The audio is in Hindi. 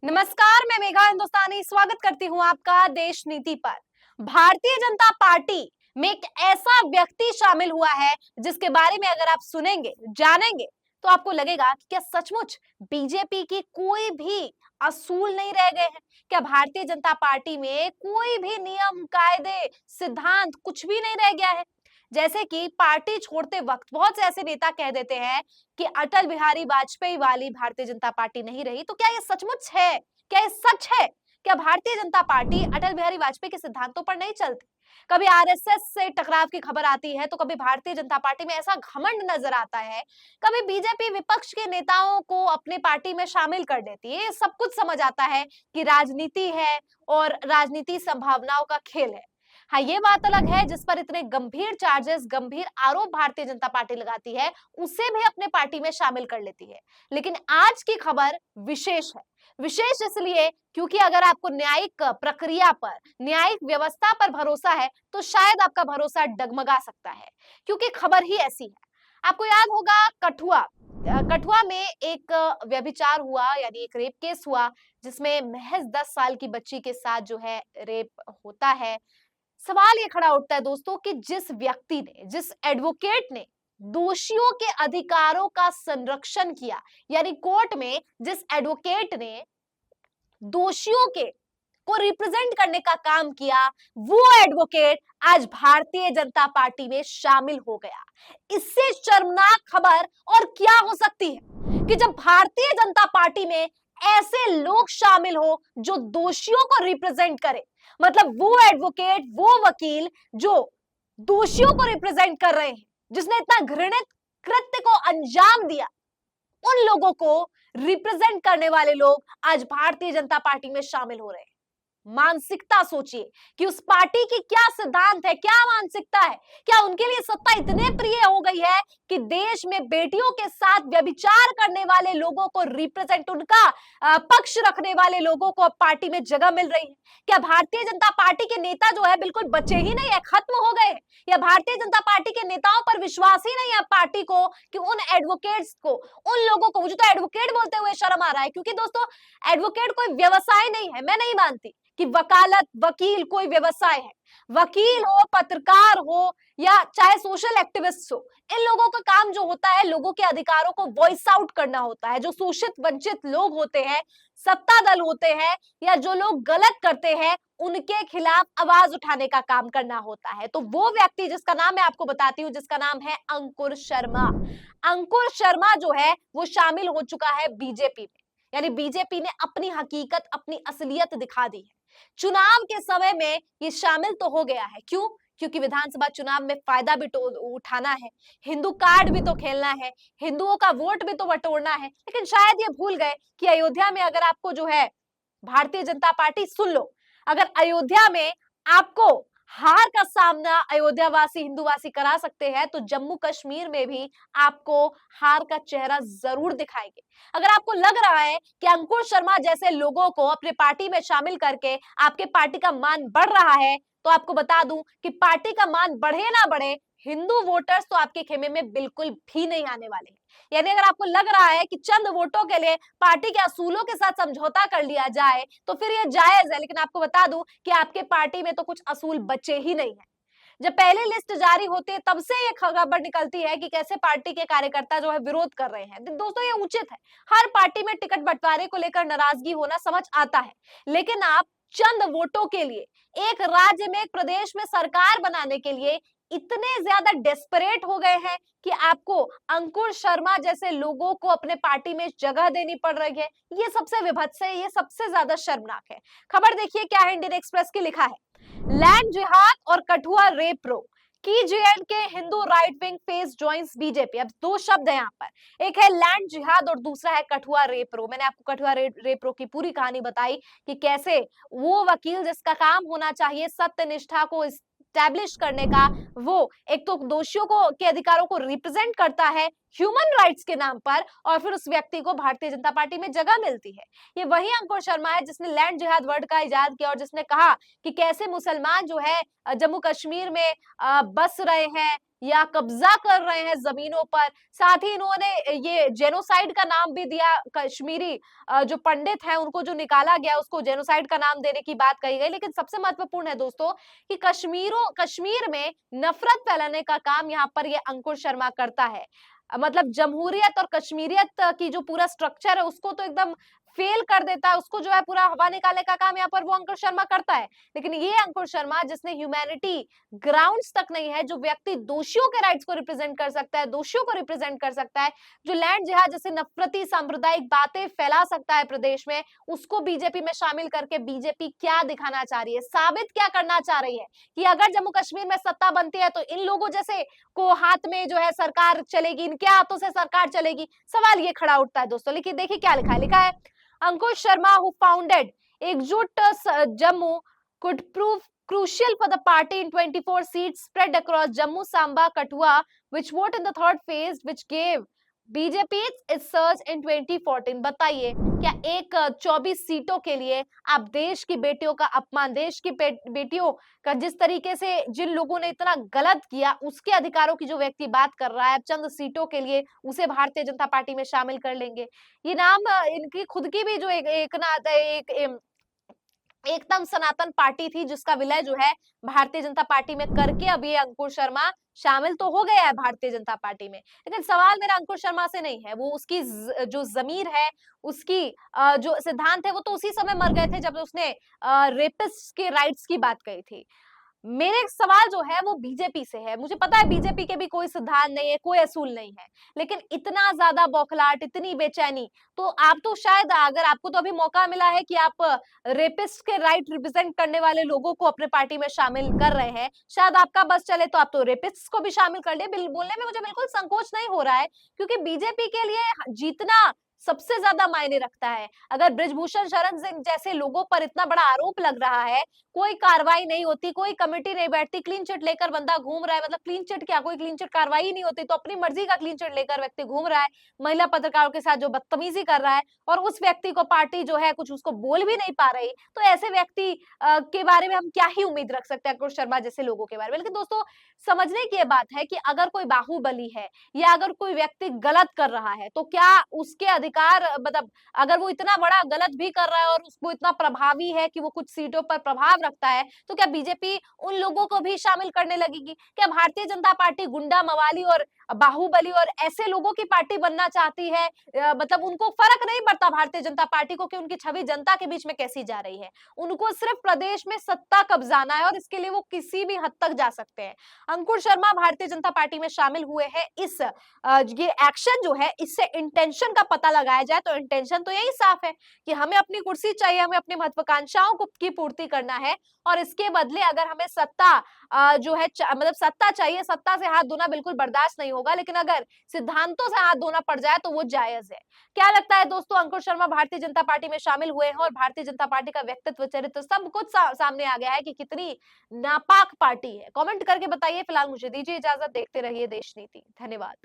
नमस्कार, मैं मेघा हिंदुस्तानी स्वागत करती हूं आपका देश नीति पर। भारतीय जनता पार्टी में एक ऐसा व्यक्ति शामिल हुआ है जिसके बारे में अगर आप सुनेंगे, जानेंगे तो आपको लगेगा कि क्या सचमुच बीजेपी की कोई भी असूल नहीं रह गए हैं। क्या भारतीय जनता पार्टी में कोई भी नियम, कायदे, सिद्धांत कुछ भी नहीं रह गया है। जैसे कि पार्टी छोड़ते वक्त बहुत से ऐसे नेता कह देते हैं कि अटल बिहारी वाजपेयी वाली भारतीय जनता पार्टी नहीं रही। तो क्या ये सचमुच है? क्या ये सच है? क्या भारतीय जनता पार्टी अटल बिहारी वाजपेयी के सिद्धांतों पर नहीं चलती? कभी आरएसएस से टकराव की खबर आती है तो कभी भारतीय जनता पार्टी में ऐसा घमंड नजर आता है, कभी बीजेपी विपक्ष के नेताओं को अपनी पार्टी में शामिल कर लेती है। ये सब कुछ समझ आता है कि राजनीति है और राजनीति संभावनाओं का खेल है। हाँ, ये बात अलग है जिस पर इतने गंभीर चार्जेस, गंभीर आरोप भारतीय जनता पार्टी लगाती है, उसे भी अपने पार्टी में शामिल कर लेती है। लेकिन आज की खबर विशेष है। विशेष इसलिए क्योंकि अगर आपको न्यायिक प्रक्रिया पर, न्यायिक व्यवस्था पर भरोसा है तो शायद आपका भरोसा डगमगा सकता है, क्योंकि खबर ही ऐसी है। आपको याद होगा कठुआ, कठुआ में एक व्यभिचार हुआ, यानी एक रेप केस हुआ जिसमें महज 10 साल की बच्ची के साथ जो है रेप होता है। सवाल ये खड़ा उठता है दोस्तों कि जिस व्यक्ति ने, जिस एडवोकेट ने दोषियों के अधिकारों का संरक्षण किया, यानी कोर्ट में जिस एडवोकेट ने दोषियों के को रिप्रेजेंट करने का काम किया, वो एडवोकेट आज भारतीय जनता पार्टी में शामिल हो गया। इससे शर्मनाक खबर और क्या हो सकती है कि जब भारतीय जनता पार्टी में ऐसे लोग शामिल हो जो दोषियों को रिप्रेजेंट करे, मतलब वो एडवोकेट, वो वकील जो दोषियों को रिप्रेजेंट कर रहे हैं, जिसने इतना घृणित कृत्य को अंजाम दिया, उन लोगों को रिप्रेजेंट करने वाले लोग आज भारतीय जनता पार्टी में शामिल हो रहे हैं। मानसिकता सोचिए कि उस पार्टी की क्या सिद्धांत है, क्या मानसिकता है। क्या उनके लिए सत्ता इतने प्रिय हो गई है कि देश में बेटियों के साथ व्यभिचार करने वाले लोगों को रिप्रेजेंट, उनका पक्ष रखने वाले लोगों को अब पार्टी में जगह मिल रही है। क्या भारतीय जनता पार्टी के नेता जो है बिल्कुल बचे ही नहीं है, खत्म हो गए हैं? या भारतीय जनता पार्टी के नेताओं पर विश्वास ही नहीं है पार्टी को कि उन एडवोकेट्स को, उन लोगों को, मुझे तो एडवोकेट बोलते हुए शर्म आ रहा है, क्योंकि दोस्तों एडवोकेट कोई व्यवसाय नहीं है। मैं नहीं मानती कि वकालत, वकील कोई व्यवसाय है। वकील हो, पत्रकार हो या चाहे सोशल एक्टिविस्ट हो, इन लोगों का काम जो होता है लोगों के अधिकारों को वॉइस आउट करना होता है। जो शोषित वंचित लोग होते हैं, सत्ता दल होते हैं, या जो लोग गलत करते हैं उनके खिलाफ आवाज उठाने का काम करना होता है। तो वो व्यक्ति जिसका नाम मैं आपको बताती हूँ, जिसका नाम है अंकुर शर्मा। अंकुर शर्मा जो है वो शामिल हो चुका है बीजेपी में, यानी बीजेपी ने अपनी हकीकत, अपनी असलियत दिखा दी है। चुनाव के समय में ये शामिल तो हो गया है। क्यों? क्योंकि विधानसभा चुनाव में फायदा भी तो उठाना है, हिंदू कार्ड भी तो खेलना है, हिंदुओं का वोट भी तो बटोरना है। लेकिन शायद ये भूल गए कि अयोध्या में अगर आपको जो है भारतीय जनता पार्टी, सुन लो, अगर अयोध्या में आपको हार का सामना अयोध्या वासी, हिंदू वासी करा सकते हैं, तो जम्मू कश्मीर में भी आपको हार का चेहरा जरूर दिखाएंगे। अगर आपको लग रहा है कि अंकुर शर्मा जैसे लोगों को अपने पार्टी में शामिल करके आपके पार्टी का मान बढ़ रहा है, तो आपको बता दूं कि पार्टी का मान बढ़े ना बढ़े, हिंदू वोटर्स तो आपके खेमे में बिल्कुल भी नहीं आने वाले हैं। यानी अगर आपको लग रहा है कि चंद वोटों के लिए पार्टी के असूलों के साथ समझौता कर लिया जाए तो फिर यह जायज है, लेकिन आपको बता दूं कि आपके पार्टी में तो कुछ असूल बचे ही नहीं है। जब पहली लिस्ट जारी होती है तब से ये खबर निकलती है कि कैसे पार्टी के कार्यकर्ता जो है विरोध कर रहे हैं। दोस्तों ये उचित है, हर पार्टी में टिकट बंटवारे को लेकर नाराजगी होना समझ आता है, लेकिन आप चंद वोटों के लिए, एक राज्य में, एक प्रदेश में सरकार बनाने के लिए इतने ज्यादा डेस्परेट हो गए हैं कि आपको अंकुर शर्मा जैसे लोगों को अपने पार्टी में जगह देनी पड़ रही है। ये सबसे विभत्स है, ये सबसे ज्यादा शर्मनाक है। खबर देखिए क्या है, इंडियन एक्सप्रेस की लिखा है, लैंड जिहाद और कठुआ रेप रो की जेएंड के Hindu right wing face joins BJP. अब दो शब्द है यहाँ पर, एक है लैंड जिहाद और दूसरा है कठुआ रेप रो। मैंने आपको कठुआ रेप रो की पूरी कहानी बताई कि कैसे वो वकील जिसका काम होना चाहिए सत्य निष्ठा को स्टैब्लिश करने का, वो एक तो दोषियों को के अधिकारों को रिप्रेजेंट करता है, ह्यूमन राइट्स के नाम पर, और फिर उस व्यक्ति को भारतीय जनता पार्टी में जगह मिलती है। ये वही अंकुर शर्मा है जिसने लैंड जिहाद वर्ड का इजाद किया और जिसने कहा कि कैसे मुसलमान जो है जम्मू कश्मीर में बस रहे हैं या कब्जा कर रहे हैं जमीनों पर। साथ ही इन्होंने ये जेनोसाइड का नाम भी दिया। कश्मीरी जो पंडित हैं उनको जो निकाला गया उसको जेनोसाइड का नाम देने की बात कही गई। लेकिन सबसे महत्वपूर्ण है दोस्तों कि कश्मीर में नफरत फैलाने का काम यहाँ पर ये अंकुर शर्मा करता है। मतलब जमहूरियत और कश्मीरियत की जो पूरा स्ट्रक्चर है उसको तो एकदम फेल कर देता है, उसको जो है पूरा हवा निकालने का काम यहाँ पर वो अंकुर शर्मा करता है। लेकिन ये अंकुर शर्मा जिसने ह्यूमैनिटी ग्राउंड्स तक नहीं है, जो व्यक्ति दोषियों के राइट्स को रिप्रेजेंट कर सकता है, दोषियों को रिप्रेजेंट कर सकता है, जो लैंड जिहाद जैसे नफरती सांप्रदायिक बातें फैला सकता है प्रदेश में, उसको बीजेपी में शामिल करके बीजेपी क्या दिखाना चाह रही है, साबित क्या करना चाह रही है कि अगर जम्मू कश्मीर में सत्ता बनती है तो इन लोगों जैसे को हाथ में जो है सरकार चलेगी, इनके हाथों से सरकार चलेगी। सवाल ये खड़ा उठता है दोस्तों। लेकिन देखिए क्या लिखा है, अंकुश शर्मा who founded एकजुट Jammu could prove crucial for the party in 24 seats spread across Jammu, Samba, Kathua, which vote in the third phase, which gave BJP its surge in 2014। बताइए क्या एक 24 सीटों के लिए आप देश की बेटियों का अपमान, देश की बेटियों का जिस तरीके से जिन लोगों ने इतना गलत किया उसके अधिकारों की जो व्यक्ति बात कर रहा है चंद सीटों के लिए उसे भारतीय जनता पार्टी में शामिल कर लेंगे। ये नाम इनकी खुद की भी जो एकदम सनातन पार्टी थी जिसका विलय जो है भारतीय जनता पार्टी में करके अब ये अंकुर शर्मा शामिल तो हो गया है भारतीय जनता पार्टी में। लेकिन सवाल मेरा अंकुर शर्मा से नहीं है, वो उसकी जो जमीर है, उसकी जो सिद्धांत है वो तो उसी समय मर गए थे जब उसने रेपिस्ट के राइट्स की बात कही थी। मेरे सवाल जो है वो बीजेपी से है। मुझे पता है बीजेपी के भी कोई सिद्धांत नहीं है, कोई असूल नहीं है, लेकिन इतना ज्यादा बौखलाहट, इतनी बेचैनी, तो आप तो शायद अगर आपको तो अभी मौका मिला है कि आप रेपिस्ट के राइट रिप्रेजेंट करने वाले लोगों को अपने पार्टी में शामिल कर रहे हैं, शायद आपका बस चले तो आप तो रेपिस्ट को भी शामिल कर लिए। बोलने में मुझे बिल्कुल संकोच नहीं हो रहा है क्योंकि बीजेपी के लिए जीतना सबसे ज्यादा मायने रखता है। अगर ब्रिजभूषण शरण सिंह जैसे लोगों पर इतना बड़ा आरोप लग रहा है, कोई कार्रवाई नहीं होती, कोई कमेटी नहीं बैठती, क्लीन चिट लेकर बंदा घूम रहा है, मतलब क्लीन चिट क्या, कोई क्लीन चिट कार्रवाई नहीं होती तो अपनी मर्जी का क्लीन चिट लेकर व्यक्ति घूम रहा है, महिला पत्रकारों के साथ जो बदतमीजी कर रहा है और उस व्यक्ति को पार्टी जो है कुछ उसको बोल भी नहीं पा रही, तो ऐसे व्यक्ति के बारे में हम क्या ही उम्मीद रख सकते हैं अंकुश शर्मा जैसे लोगों के बारे में। लेकिन दोस्तों समझने की बात है कि अगर कोई बाहुबली है या अगर कोई व्यक्ति गलत कर रहा है तो क्या उसके अधिकार, मतलब अगर वो इतना बड़ा गलत भी कर रहा है और उसको इतना प्रभावी है कि वो कुछ सीटों पर प्रभाव रखता है, तो क्या बीजेपी उन लोगों को भी शामिल करने लगेगी? क्या भारतीय जनता पार्टी गुंडा मवाली और बाहुबली और ऐसे लोगों की पार्टी बनना चाहती है? मतलब उनको फर्क नहीं पड़ता भारतीय जनता पार्टी को कि उनकी छवि जनता के बीच में कैसी जा रही है, उनको सिर्फ प्रदेश में सत्ता कब्जाना है और इसके लिए वो किसी भी हद तक जा सकते हैं। अंकुर शर्मा भारतीय जनता पार्टी में शामिल हुए हैं, ये एक्शन जो है इससे इंटेंशन का पता लगाया जाए तो इंटेंशन तो यही साफ है कि हमें अपनी कुर्सी चाहिए, हमें अपनी महत्वाकांक्षाओं की पूर्ति करना है और इसके बदले अगर हमें सत्ता जो है मतलब सत्ता चाहिए, सत्ता से हाथ धोना बिल्कुल बर्दाश्त नहीं होगा, लेकिन अगर सिद्धांतों से हाथ धोना पड़ जाए तो वो जायज है। क्या लगता है दोस्तों, अंकुर शर्मा भारतीय जनता पार्टी में शामिल हुए हैं और भारतीय जनता पार्टी का व्यक्तित्व, चरित्र सब कुछ सामने आ गया है कि कितनी नापाक पार्टी है? कमेंट करके बताइए। फिलहाल मुझे दीजिए इजाजत, देखते रहिए देश नीति। धन्यवाद।